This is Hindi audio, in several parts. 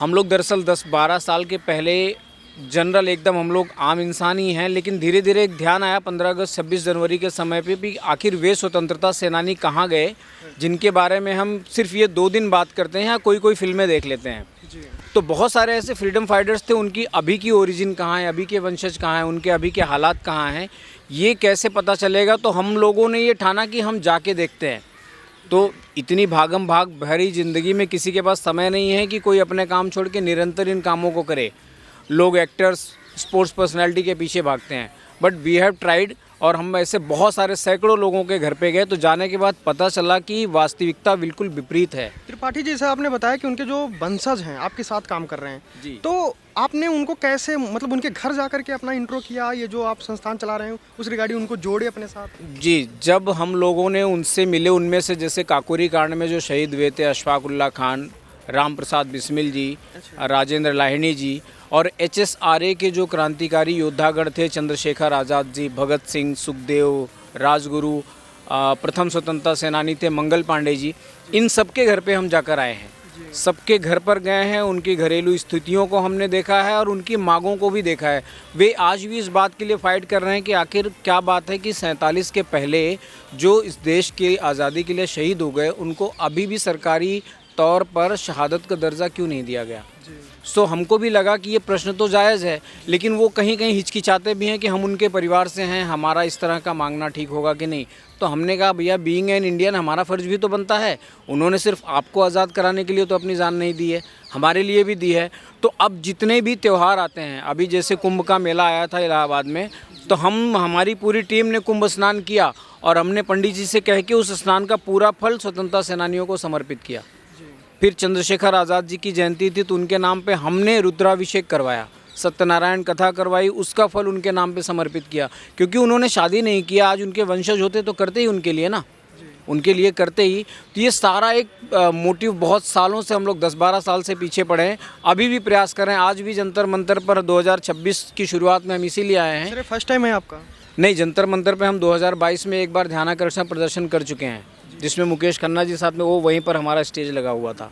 हम लोग दरअसल 10-12 साल के पहले जनरल एकदम हम लोग आम इंसान ही हैं, लेकिन धीरे धीरे एक ध्यान आया 15 अगस्त 26 जनवरी के समय पे भी आखिर वे स्वतंत्रता सेनानी कहाँ गए जिनके बारे में हम सिर्फ ये 2 दिन बात करते हैं या कोई कोई फिल्में देख लेते हैं। तो बहुत सारे ऐसे फ्रीडम फाइटर्स थे, उनकी अभी की ओरिजिन कहाँ है, अभी के वंशज कहाँ हैं, उनके अभी के हालात कहाँ हैं, ये कैसे पता चलेगा। तो हम लोगों ने ये ठाना कि हम जाके देखते हैं। तो इतनी भागम भाग भरी ज़िंदगी में किसी के पास समय नहीं है कि कोई अपने काम छोड़ के निरंतर इन कामों को करे। लोग एक्टर्स, स्पोर्ट्स पर्सनालिटी के पीछे भागते हैं, बट वी हैव ट्राइड। और हम ऐसे बहुत सारे सैकड़ों लोगों के घर पे गए, तो जाने के बाद पता चला कि वास्तविकता बिल्कुल विपरीत है। त्रिपाठी जी, जैसे आपने बताया कि उनके जो वंशज हैं आपके साथ काम कर रहे हैं जी। तो आपने उनको कैसे, मतलब उनके घर जाकर के अपना इंट्रो किया, ये जो आप संस्थान चला रहे हैं उस रिगार्डिंग उनको जोड़े अपने साथ? जी, जब हम लोगों ने उनसे मिले, उनमें से जैसे काकोरी कांड में जो शहीद हुए थे अशफाक उल्लाह खान, राम प्रसाद बिस्मिल जी, राजेंद्र लाहिड़ी जी, और HSRA के जो क्रांतिकारी योद्धागण थे, चंद्रशेखर आज़ाद जी, भगत सिंह, सुखदेव, राजगुरु, प्रथम स्वतंत्रता सेनानी थे मंगल पांडे जी, इन सबके घर पे हम जाकर आए हैं। सबके घर पर गए हैं, उनकी घरेलू स्थितियों को हमने देखा है और उनकी मांगों को भी देखा है। वे आज भी इस बात के लिए फ़ाइट कर रहे हैं कि आखिर क्या बात है कि 47 के पहले जो इस देश की आज़ादी के लिए शहीद हो गए, उनको अभी भी सरकारी तौर पर शहादत का दर्जा क्यों नहीं दिया गया। सो हमको भी लगा कि ये प्रश्न तो जायज़ है, लेकिन वो कहीं कहीं हिचकिचाते भी हैं कि हम उनके परिवार से हैं, हमारा इस तरह का मांगना ठीक होगा कि नहीं। तो हमने कहा भैया, बीइंग एन इंडियन हमारा फ़र्ज़ भी तो बनता है। उन्होंने सिर्फ आपको आज़ाद कराने के लिए तो अपनी जान नहीं दी है, हमारे लिए भी दी है। तो अब जितने भी त्यौहार आते हैं, अभी जैसे कुंभ का मेला आया था इलाहाबाद में, तो हमारी पूरी टीम ने कुंभ स्नान किया और हमने पंडित जी से कह के उस स्नान का पूरा फल स्वतंत्रता सेनानियों को समर्पित किया। फिर चंद्रशेखर आज़ाद जी की जयंती थी तो उनके नाम पे हमने रुद्राभिषेक करवाया, सत्यनारायण कथा करवाई, उसका फल उनके नाम पे समर्पित किया। क्योंकि उन्होंने शादी नहीं किया, आज उनके वंशज होते तो करते ही उनके लिए ना, उनके लिए करते ही। तो ये सारा एक मोटिव बहुत सालों से हम लोग 10-12 साल से पीछे पड़े हैं, अभी भी प्रयास कर रहे हैं। आज भी जंतर मंतर पर 2026 की शुरुआत में हम इसीलिए आए हैं। सर, फर्स्ट टाइम है आपका? नहीं, जंतर मंतर पे हम 2022 में एक बार ध्यानाकर्षण प्रदर्शन कर चुके हैं, जिसमें मुकेश खन्ना जी साथ में, वो वहीं पर हमारा स्टेज लगा हुआ था।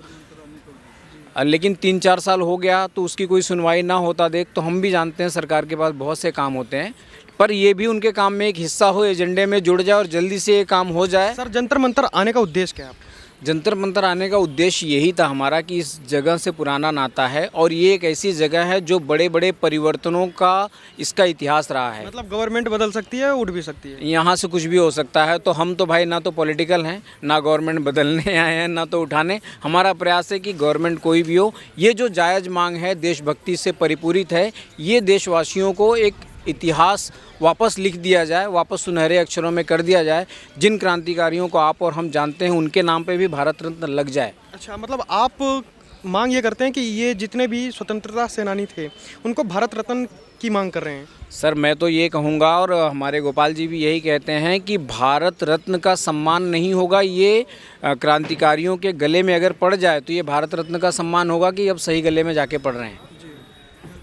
लेकिन 3-4 साल हो गया तो उसकी कोई सुनवाई ना होता देख, तो हम भी जानते हैं सरकार के पास बहुत से काम होते हैं, पर ये भी उनके काम में एक हिस्सा हो, एजेंडे में जुड़ जाए और जल्दी से ये काम हो जाए। सर, जंतर मंतर आने का उद्देश्य क्या है आपका? जंतर मंतर आने का उद्देश्य यही था हमारा कि इस जगह से पुराना नाता है और ये एक ऐसी जगह है जो बड़े बड़े परिवर्तनों का इसका इतिहास रहा है। मतलब गवर्नमेंट बदल सकती है, उठ भी सकती है, यहाँ से कुछ भी हो सकता है। तो हम तो भाई ना तो पॉलिटिकल हैं, ना गवर्नमेंट बदलने आए हैं, ना तो उठाने। हमारा प्रयास है कि गवर्नमेंट कोई भी हो, ये जो जायज़ मांग है देशभक्ति से परिपूरित है, ये देशवासियों को एक इतिहास वापस लिख दिया जाए, वापस सुनहरे अक्षरों में कर दिया जाए। जिन क्रांतिकारियों को आप और हम जानते हैं, उनके नाम पे भी भारत रत्न लग जाए। अच्छा, मतलब आप मांग ये करते हैं कि ये जितने भी स्वतंत्रता सेनानी थे उनको भारत रत्न की मांग कर रहे हैं? सर, मैं तो ये कहूँगा और हमारे गोपाल जी भी यही कहते हैं कि भारत रत्न का सम्मान नहीं होगा, ये क्रांतिकारियों के गले में अगर पड़ जाए तो ये भारत रत्न का सम्मान होगा कि अब सही गले में जाके पड़ रहे हैं।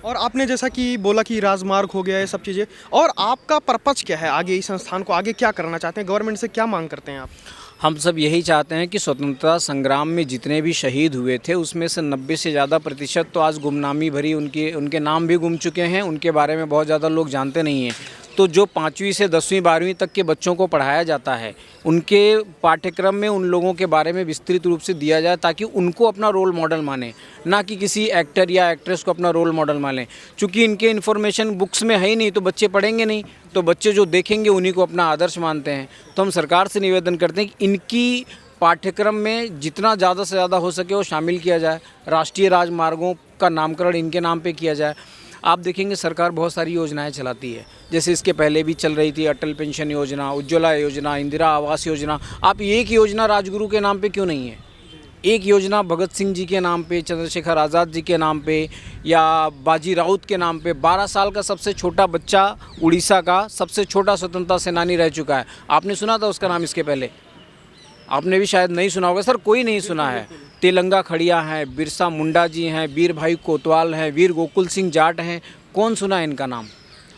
और आपने जैसा कि बोला कि राजमार्ग हो गया, ये सब चीज़ें, और आपका पर्पज़ क्या है आगे, इस संस्थान को आगे क्या करना चाहते हैं, गवर्नमेंट से क्या मांग करते हैं आप? हम सब यही चाहते हैं कि स्वतंत्रता संग्राम में जितने भी शहीद हुए थे उसमें से 90 से ज़्यादा प्रतिशत तो आज गुमनामी भरी, उनके नाम भी गुम चुके हैं, उनके बारे में बहुत ज़्यादा लोग जानते नहीं हैं। तो जो 5वीं से 10वीं 12वीं तक के बच्चों को पढ़ाया जाता है, उनके पाठ्यक्रम में उन लोगों के बारे में विस्तृत रूप से दिया जाए, ताकि उनको अपना रोल मॉडल माने, ना कि किसी एक्टर या एक्ट्रेस को अपना रोल मॉडल माने। चूँकि इनके इन्फॉर्मेशन बुक्स में है ही नहीं, तो बच्चे पढ़ेंगे नहीं, तो बच्चे जो देखेंगे उन्हीं को अपना आदर्श मानते हैं। तो हम सरकार से निवेदन करते हैं कि इनकी पाठ्यक्रम में जितना ज़्यादा से ज़्यादा हो सके वो शामिल किया जाए। राष्ट्रीय राजमार्गों का नामकरण इनके नाम पे किया जाए। आप देखेंगे सरकार बहुत सारी योजनाएं चलाती है, जैसे इसके पहले भी चल रही थी अटल पेंशन योजना, उज्ज्वला योजना, इंदिरा आवास योजना। आप एक योजना राजगुरु के नाम पे क्यों नहीं है? एक योजना भगत सिंह जी के नाम पे, चंद्रशेखर आज़ाद जी के नाम पे, या बाजी राउत के नाम पे। 12 साल का सबसे छोटा बच्चा उड़ीसा का सबसे छोटा स्वतंत्रता सेनानी रह चुका है। आपने सुना था उसका नाम इसके पहले? आपने भी शायद नहीं सुना होगा। सर, कोई नहीं सुना है। तेलंगा खड़िया हैं, बिरसा मुंडा जी हैं, वीर भाई कोतवाल हैं, वीर गोकुल सिंह जाट हैं, कौन सुना है इनका नाम?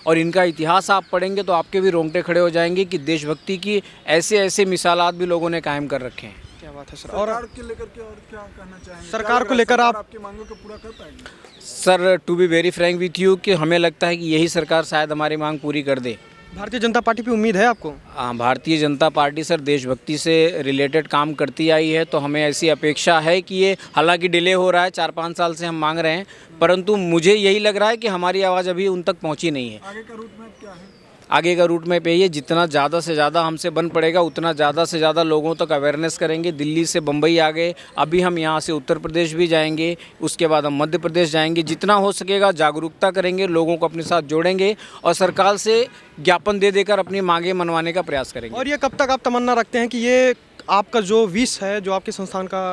और इनका इतिहास आप पढ़ेंगे तो आपके भी रोंगटे खड़े हो जाएंगे कि देशभक्ति की ऐसे ऐसे मिसालात भी लोगों ने कायम कर रखे हैं। क्या बात है सर। और सरकार के लेकर के और क्या कहना चाहेंगे? सरकार क्या को लग रहा है लेकर सरकार आप- आपकी मांगों को पूरा कर पाएगी? Sir to be very frank with you कि हमें लगता है कि यही सरकार शायद हमारी मांग पूरी कर दे। भारतीय जनता पार्टी पे उम्मीद है आपको? भारतीय जनता पार्टी सर देशभक्ति से रिलेटेड काम करती आई है, तो हमें ऐसी अपेक्षा है कि ये हालांकि डिले हो रहा है, 4-5 साल से हम मांग रहे हैं, परंतु मुझे यही लग रहा है कि हमारी आवाज़ अभी उन तक पहुंची नहीं है। आगे का रूट मैप क्या है? आगे का रूट मैप यही है, जितना ज़्यादा से ज़्यादा हमसे बन पड़ेगा उतना ज़्यादा से ज़्यादा लोगों तक अवेयरनेस करेंगे। दिल्ली से बम्बई आ गए, अभी हम यहाँ से उत्तर प्रदेश भी जाएंगे, उसके बाद हम मध्य प्रदेश जाएंगे। जितना हो सकेगा जागरूकता करेंगे, लोगों को अपने साथ जोड़ेंगे और सरकार से ज्ञापन दे देकर अपनी मांगें मनवाने का प्रयास करेंगे। और ये कब तक आप तमन्ना रखते हैं कि ये आपका जो विश है, जो आपके संस्थान का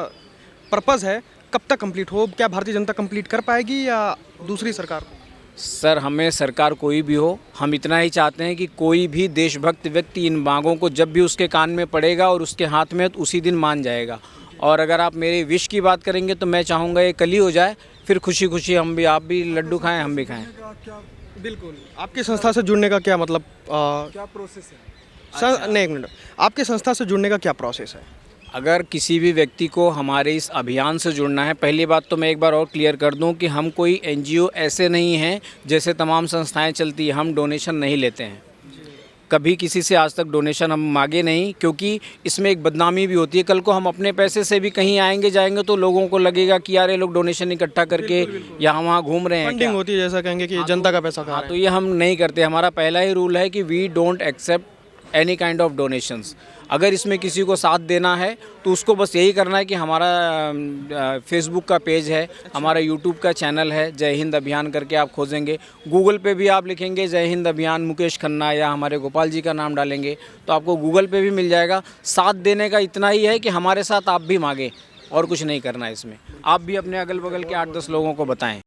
पर्पज़ है, कब तक कंप्लीट हो? क्या भारतीय जनता कंप्लीट कर पाएगी या दूसरी सरकार को? सर हमें सरकार कोई भी हो, हम इतना ही चाहते हैं कि कोई भी देशभक्त व्यक्ति इन मांगों को जब भी उसके कान में पड़ेगा और उसके हाथ में, तो उसी दिन मान जाएगा। और अगर आप मेरे विश की बात करेंगे तो मैं चाहूँगा ये कल ही हो जाए, फिर खुशी खुशी हम भी, आप भी लड्डू खाएं, हम भी खाएं। क्या बिल्कुल। आपकी संस्था से जुड़ने का क्या मतलब क्या प्रोसेस है? नहीं, एक मिनट, आपकी संस्था से जुड़ने का क्या प्रोसेस है? अगर किसी भी व्यक्ति को हमारे इस अभियान से जुड़ना है, पहली बात तो मैं एक बार और क्लियर कर दूं कि हम कोई एनजीओ ऐसे नहीं हैं जैसे तमाम संस्थाएं चलती हैं, हम डोनेशन नहीं लेते हैं। कभी किसी से आज तक डोनेशन हम मांगे नहीं, क्योंकि इसमें एक बदनामी भी होती है। कल को हम अपने पैसे से भी कहीं आएंगे जाएंगे तो लोगों को लगेगा कि यार ये लोग डोनेशन इकट्ठा करके यहाँ वहाँ घूम रहे हैं क्या? फंडिंग होती है, जैसा कहेंगे कि जनता का पैसा खा हाँ, रहे तो हैं। ये हम नहीं करते। हमारा पहला ही रूल है कि we don't accept any kind of donations. अगर इसमें किसी को साथ देना है तो उसको बस यही करना है कि हमारा फेसबुक का पेज है, हमारा यूट्यूब का चैनल है, जय हिंद अभियान करके आप खोजेंगे। गूगल पे भी आप लिखेंगे जय हिंद अभियान मुकेश खन्ना या हमारे गोपाल जी का नाम डालेंगे तो आपको गूगल पे भी मिल जाएगा। साथ देने का इतना ही है कि हमारे साथ आप भी मांगें, और कुछ नहीं करना है इसमें। आप भी अपने अगल बगल के 8-10 लोगों को बताएं।